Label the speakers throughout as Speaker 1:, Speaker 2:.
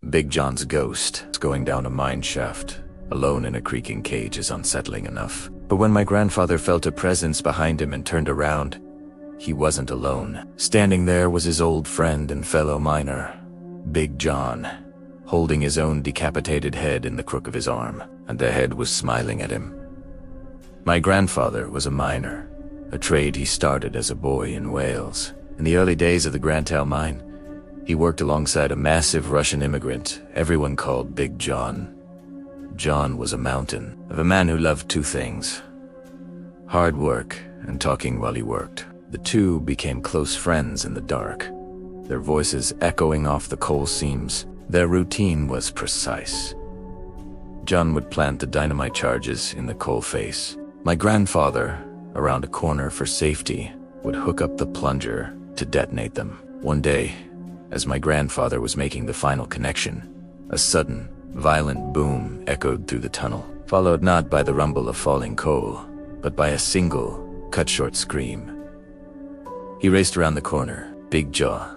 Speaker 1: Big John's ghost is going down a mine shaft. Alone in a creaking cage is unsettling enough. But when my grandfather felt a presence behind him and turned around, he wasn't alone. Standing there was his old friend and fellow miner, Big John, holding his own decapitated head in the crook of his arm, and the head was smiling at him. My grandfather was a miner, a trade he started as a boy in Wales. In the early days of the Grantal mine, he worked alongside a massive Russian immigrant everyone called Big John. John was a mountain of a man who loved two things: hard work and talking while he worked. The two became close friends in the dark, their voices echoing off the coal seams. Their routine was precise. John would plant the dynamite charges in the coal face. My grandfather, around a corner for safety, would hook up the plunger to detonate them. One day, as my grandfather was making the final connection, a sudden, violent boom echoed through the tunnel, followed not by the rumble of falling coal, but by a single, cut-short scream. He raced around the corner. Big Jaw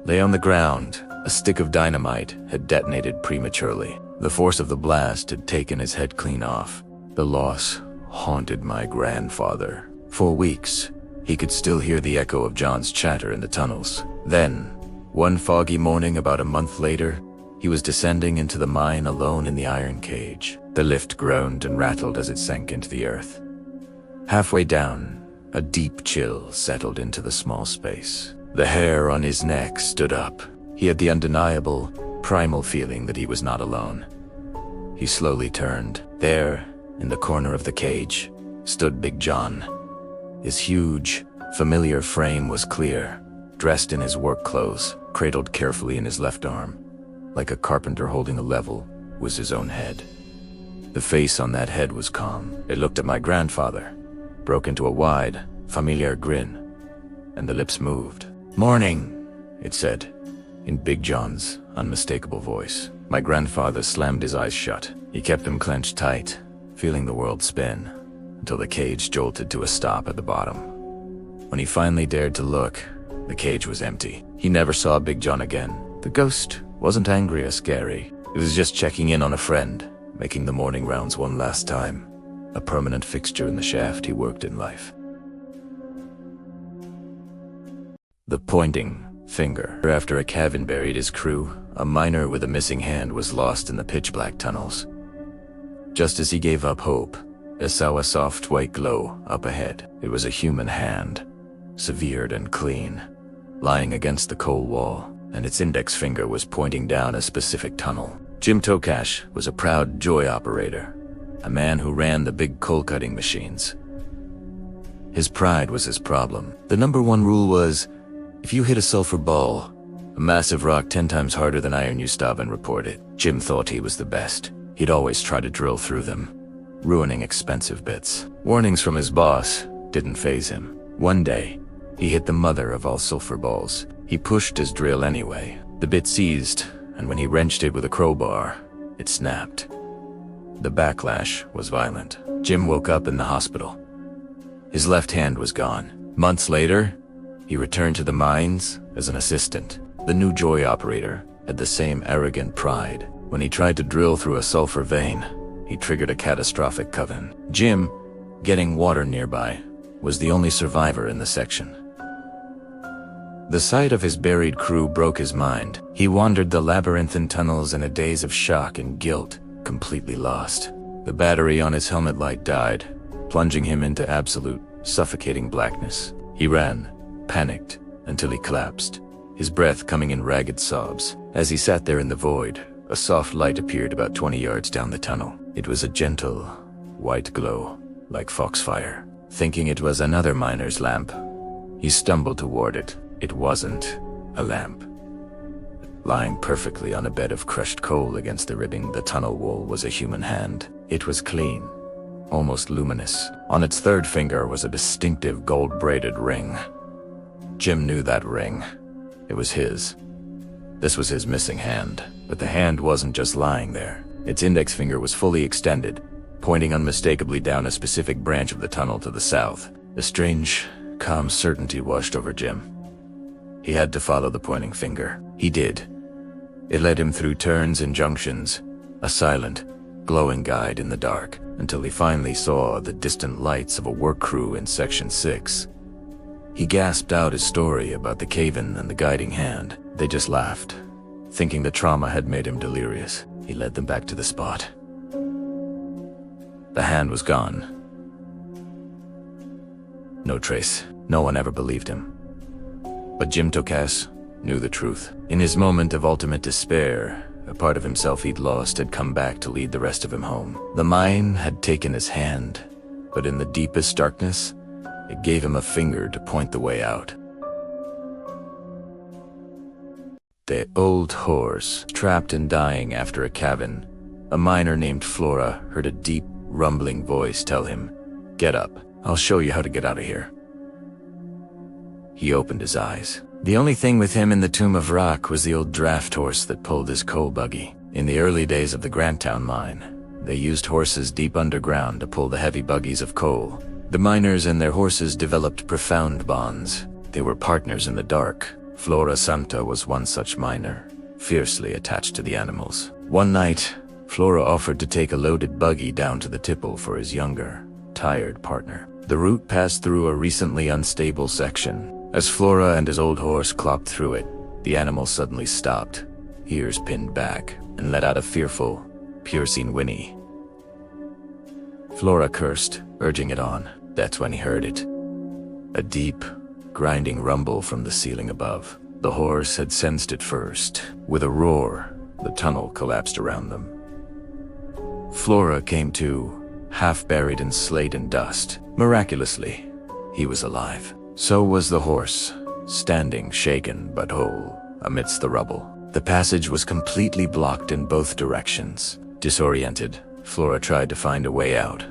Speaker 1: lay on the ground. A stick of dynamite had detonated prematurely. The force of the blast had taken his head clean off. The loss haunted my grandfather. For weeks, he could still hear the echo of John's chatter in the tunnels. Then, one foggy morning about a month later, he was descending into the mine alone in the iron cage. The lift groaned and rattled as it sank into the earth. Halfway down, a deep chill settled into the small space. The hair on his neck stood up. He had the undeniable, primal feeling that he was not alone. He slowly turned. There, in the corner of the cage, stood Big John. His huge, familiar frame was clear, dressed in his work clothes, cradled carefully in his left arm. Like a carpenter holding a level was his own head. The face on that head was calm. It looked at my grandfather, broke into a wide, familiar grin, and the lips moved. "Morning," it said, in Big John's unmistakable voice. My grandfather slammed his eyes shut. He kept them clenched tight, feeling the world spin, until the cage jolted to a stop at the bottom. When he finally dared to look, the cage was empty. He never saw Big John again. The ghost wasn't angry or scary. It was just checking in on a friend, making the morning rounds one last time, a permanent fixture in the shaft he worked in life. The pointing finger. After a cabin buried his crew, a miner with a missing hand was lost in the pitch-black tunnels. Just as he gave up hope, I saw a soft white glow up ahead. It was a human hand, severed and clean, lying against the coal wall, and its index finger was pointing down a specific tunnel. Jim Tokash was a proud joy operator, a man who ran the big coal-cutting machines. His pride was his problem. The number one rule was, if you hit a sulfur ball, a massive rock 10 times harder than iron, you stop and report it. Jim thought he was the best. He'd always try to drill through them, ruining expensive bits. Warnings from his boss didn't faze him. One day, he hit the mother of all sulfur balls. He pushed his drill anyway. The bit seized, and when he wrenched it with a crowbar, it snapped. The backlash was violent. Jim woke up in the hospital. His left hand was gone. Months later, he returned to the mines as an assistant. The new joy operator had the same arrogant pride. When he tried to drill through a sulfur vein, he triggered a catastrophic coven. Jim, getting water nearby, was the only survivor in the section. The sight of his buried crew broke his mind. He wandered the labyrinthine tunnels in a daze of shock and guilt, completely lost. The battery on his helmet light died, plunging him into absolute, suffocating blackness. He ran, panicked, until he collapsed, his breath coming in ragged sobs. As he sat there in the void, a soft light appeared about 20 yards down the tunnel. It was a gentle, white glow, like foxfire. Thinking it was another miner's lamp, he stumbled toward it. It wasn't a lamp. Lying perfectly on a bed of crushed coal against the ribbing the tunnel wall was a human hand. It was clean, almost luminous. On its third finger was a distinctive gold-braided ring. Jim knew that ring. It was his. This was his missing hand, but the hand wasn't just lying there. Its index finger was fully extended, pointing unmistakably down a specific branch of the tunnel to the south. A strange, calm certainty washed over Jim. He had to follow the pointing finger. He did, It led him through turns and junctions, a silent, glowing guide in the dark, until he finally saw the distant lights of a work crew in Section 6. He gasped out his story about the cave-in and the guiding hand. They just laughed, thinking the trauma had made him delirious. He led them back to the spot. The hand was gone. No trace. No one ever believed him. But Jim Tokas knew the truth. In his moment of ultimate despair, a part of himself he'd lost had come back to lead the rest of him home. The mine had taken his hand, but in the deepest darkness, it gave him a finger to point the way out. The old horse, trapped and dying after a cabin, a miner named Flora heard a deep, rumbling voice tell him, "Get up, I'll show you how to get out of here." He opened his eyes. The only thing with him in the tomb of rock was the old draft horse that pulled his coal buggy. In the early days of the Granttown mine, they used horses deep underground to pull the heavy buggies of coal. The miners and their horses developed profound bonds. They were partners in the dark. Flora Santa was one such miner, fiercely attached to the animals. One night, Flora offered to take a loaded buggy down to the tipple for his younger, tired partner. The route passed through a recently unstable section. As Flora and his old horse clopped through it, the animal suddenly stopped, ears pinned back, and let out a fearful, piercing whinny. Flora cursed, urging it on. That's when he heard it. A deep, grinding rumble from the ceiling above. The horse had sensed it first. With a roar, the tunnel collapsed around them. Flora came to, half buried in slate and dust. Miraculously, he was alive. So was the horse, standing shaken but whole amidst the rubble. The passage was completely blocked in both directions. Disoriented, Flora tried to find a way out,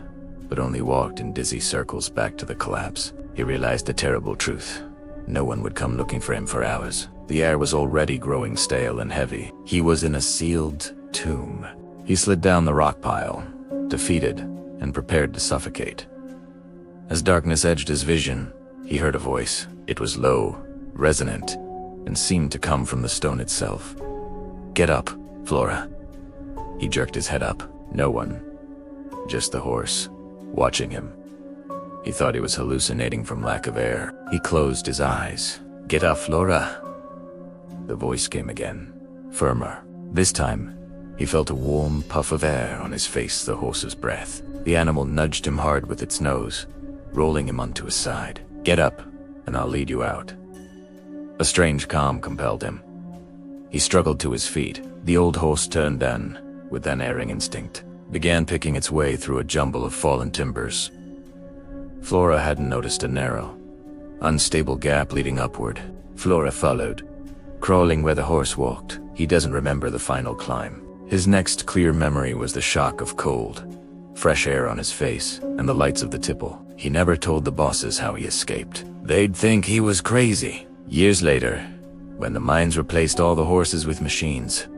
Speaker 1: but only walked in dizzy circles back to the collapse. He realized a terrible truth. No one would come looking for him for hours. The air was already growing stale and heavy. He was in a sealed tomb. He slid down the rock pile, defeated and prepared to suffocate. As darkness edged his vision, he heard a voice. It was low, resonant, and seemed to come from the stone itself. "Get up, Flora." He jerked his head up. No one, just the horse, watching him. He thought he was hallucinating from lack of air. He closed his eyes. "Get up, Flora." The voice came again, firmer. This time, he felt a warm puff of air on his face, the horse's breath. The animal nudged him hard with its nose, rolling him onto his side. "Get up, and I'll lead you out." A strange calm compelled him. He struggled to his feet. The old horse turned then, with unerring instinct, began picking its way through a jumble of fallen timbers. Flora hadn't noticed a narrow, unstable gap leading upward. Flora followed, crawling where the horse walked. He doesn't remember the final climb. His next clear memory was the shock of cold, fresh air on his face, and the lights of the tipple. He never told the bosses how he escaped. They'd think he was crazy. Years later, when the mines replaced all the horses with machines,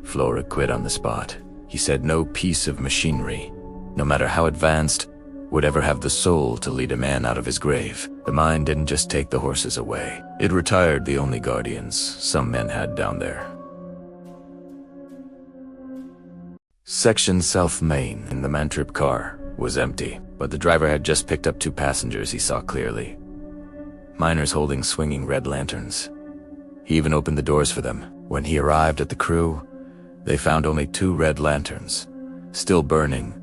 Speaker 1: Flora quit on the spot. He said no piece of machinery, no matter how advanced, would ever have the soul to lead a man out of his grave. The mine didn't just take the horses away. It retired the only guardians some men had down there. Section South Main in the Mantrip car was empty, but the driver had just picked up 2 passengers he saw clearly. Miners holding swinging red lanterns. He even opened the doors for them. When he arrived at the crew, they found only 2 red lanterns, still burning,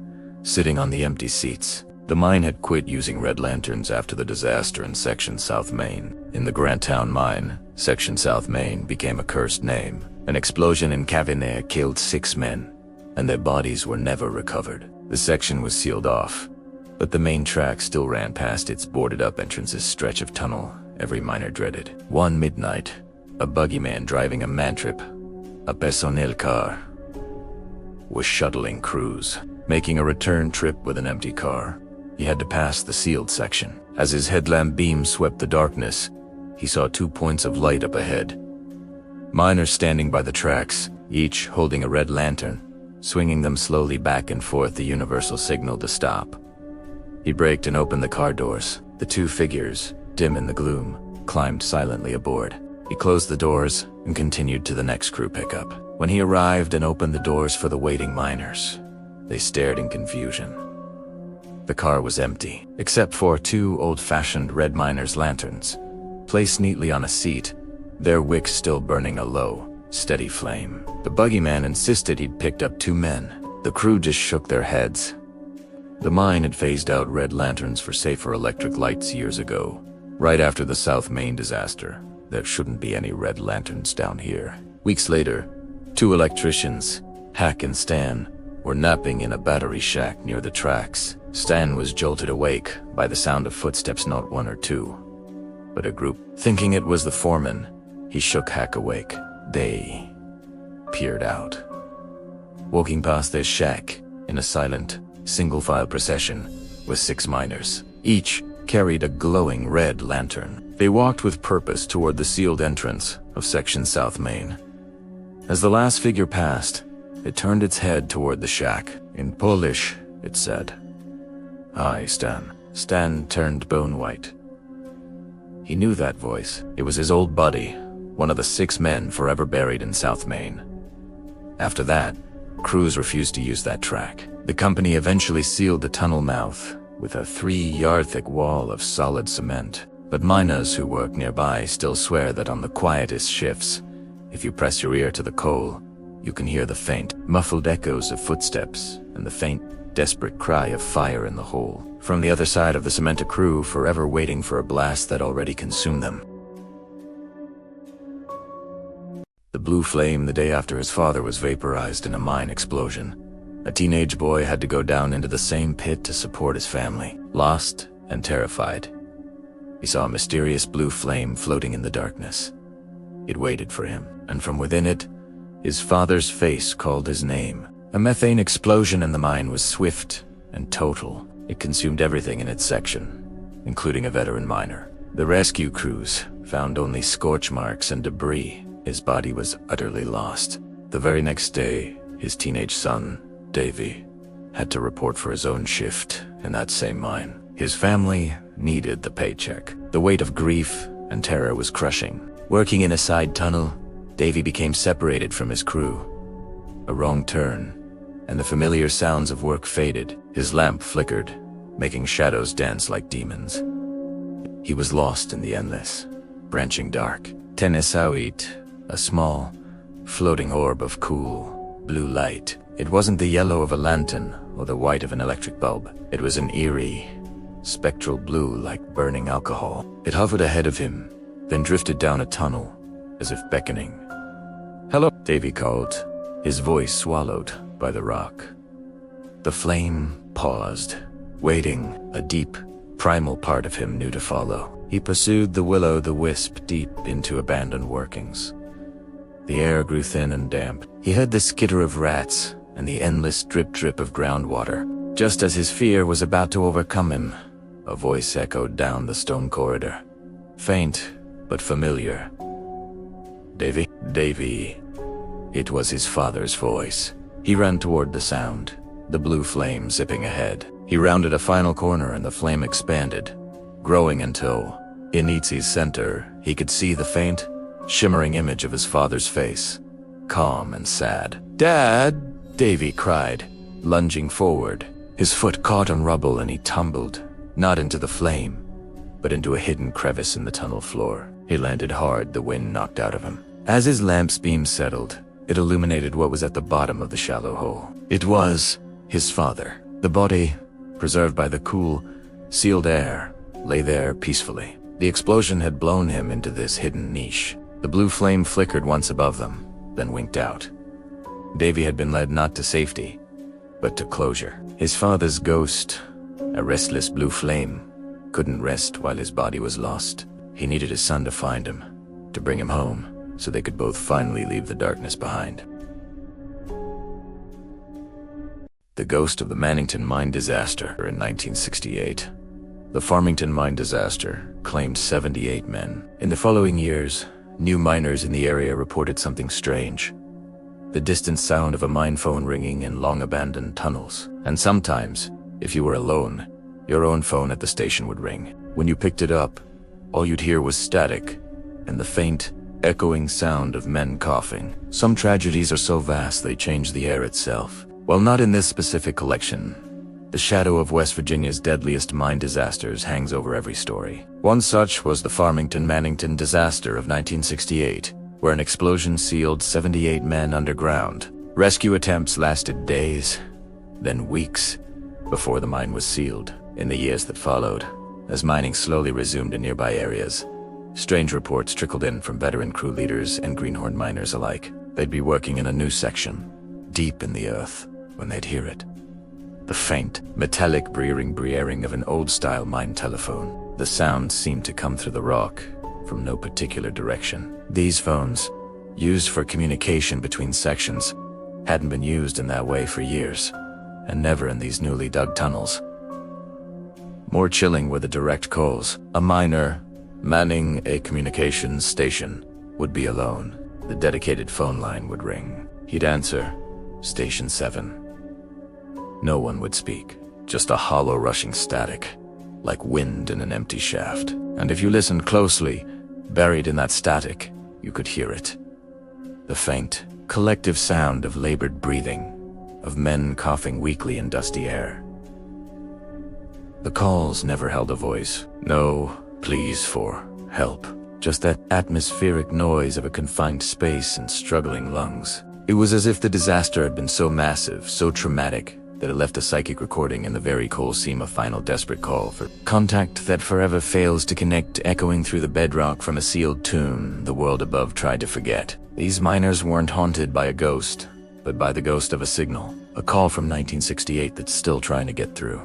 Speaker 1: sitting on the empty seats. The mine had quit using red lanterns after the disaster in Section South Main. In the Granttown mine, Section South Main became a cursed name. An explosion in Cavinair killed 6 men, and their bodies were never recovered. The section was sealed off, but the main track still ran past its boarded-up entrance's stretch of tunnel every miner dreaded. One midnight, a buggyman driving a Mantrip, a personnel car, was shuttling crews, making a return trip with an empty car. He had to pass the sealed section. As his headlamp beam swept the darkness, he saw 2 points of light up ahead. Miners standing by the tracks, each holding a red lantern, swinging them slowly back and forth, the universal signal to stop. He braked and opened the car doors. The 2 figures, dim in the gloom, climbed silently aboard. He closed the doors and continued to the next crew pickup. When he arrived and opened the doors for the waiting miners, they stared in confusion. The car was empty, except for 2 old-fashioned red miners' lanterns, placed neatly on a seat, their wicks still burning a low, steady flame. The buggy man insisted he'd picked up 2 men. The crew just shook their heads. The mine had phased out red lanterns for safer electric lights years ago, right after the South Main disaster. There shouldn't be any red lanterns down here. Weeks later, 2 electricians, Hack and Stan, were napping in a battery shack near the tracks. Stan was jolted awake by the sound of footsteps, not 1 or 2, but a group. Thinking it was the foreman, he shook Hack awake. They peered out, walking past their shack in a silent, single-file procession with 6 miners. Each carried a glowing red lantern. They walked with purpose toward the sealed entrance of Section South Main. As the last figure passed, it turned its head toward the shack. In Polish, it said, "Hi, Stan." Stan turned bone-white. He knew that voice. It was his old buddy, one of the 6 men forever buried in South Main. After that, crews refused to use that track. The company eventually sealed the tunnel mouth with a 3-yard-thick wall of solid cement. But miners who work nearby still swear that on the quietest shifts, if you press your ear to the coal, you can hear the faint, muffled echoes of footsteps and the faint, desperate cry of fire in the hole. From the other side of the cement, a crew forever waiting for a blast that already consumed them. The blue flame the day after his father was vaporized in a mine explosion. A teenage boy had to go down into the same pit to support his family. Lost and terrified, he saw a mysterious blue flame floating in the darkness. It waited for him, and from within it, his father's face called his name. A methane explosion in the mine was swift and total. It consumed everything in its section, including a veteran miner. The rescue crews found only scorch marks and debris. His body was utterly lost. The very next day, his teenage son, Davy, had to report for his own shift in that same mine. His family needed the paycheck. The weight of grief and terror was crushing. Working in a side tunnel, Davy became separated from his crew. A wrong turn, and the familiar sounds of work faded. His lamp flickered, making shadows dance like demons. He was lost in the endless, branching dark. Tenesauit, a small, floating orb of cool, blue light. It wasn't the yellow of a lantern or the white of an electric bulb. It was an eerie, spectral blue like burning alcohol. It hovered ahead of him, then drifted down a tunnel, as if beckoning. "Hello," Davy called, his voice swallowed by the rock. The flame paused, waiting, a deep, primal part of him knew to follow. He pursued the will-o'-the-wisp deep into abandoned workings. The air grew thin and damp. He heard the skitter of rats and the endless drip-drip of groundwater. Just as his fear was about to overcome him, a voice echoed down the stone corridor. Faint, but familiar. "Davy? Davy." It was his father's voice. He ran toward the sound, the blue flame zipping ahead. He rounded a final corner and the flame expanded, growing until, in Itzi's center, he could see the faint, shimmering image of his father's face, calm and sad. "Dad!" Davy cried, lunging forward. His foot caught on rubble and he tumbled, not into the flame, but into a hidden crevice in the tunnel floor. He landed hard, the wind knocked out of him. As his lamp's beam settled, it illuminated what was at the bottom of the shallow hole. It was his father. The body, preserved by the cool, sealed air, lay there peacefully. The explosion had blown him into this hidden niche. The blue flame flickered once above them, then winked out. Davy had been led not to safety, but to closure. His father's ghost, a restless blue flame, couldn't rest while his body was lost. He needed his son to find him, to bring him home, so they could both finally leave the darkness behind. The ghost of the Mannington mine disaster in 1968. The Farmington mine disaster claimed 78 men. In the following years, new miners in the area reported something strange. The distant sound of a mine phone ringing in long-abandoned tunnels. And sometimes, if you were alone, your own phone at the station would ring. When you picked it up, all you'd hear was static and the faint, echoing sound of men coughing. Some tragedies are so vast they change the air itself. While not in this specific collection, the shadow of West Virginia's deadliest mine disasters hangs over every story. One such was the Mannington disaster of 1968, where an explosion sealed 78 men underground. Rescue attempts lasted days, then weeks, before the mine was sealed. In the years that followed, as mining slowly resumed in nearby areas, strange reports trickled in from veteran crew leaders and greenhorn miners alike. They'd be working in a new section, deep in the earth, when they'd hear it. The faint, metallic breering of an old-style mine telephone. The sound seemed to come through the rock, from no particular direction. These phones, used for communication between sections, hadn't been used in that way for years, and never in these newly dug tunnels. More chilling were the direct calls. A miner, manning a communications station, would be alone. The dedicated phone line would ring. He'd answer, "Station 7. No one would speak, just a hollow rushing static, like wind in an empty shaft. And if you listened closely, buried in that static, you could hear it. The faint, collective sound of labored breathing, of men coughing weakly in dusty air. The calls never held a voice. No pleas for help. Just that atmospheric noise of a confined space and struggling lungs. It was as if the disaster had been so massive, so traumatic, that it left a psychic recording in the very coal seam a final desperate call for contact that forever fails to connect, echoing through the bedrock from a sealed tomb the world above tried to forget. These miners weren't haunted by a ghost, but by the ghost of a signal, a call from 1968 that's still trying to get through.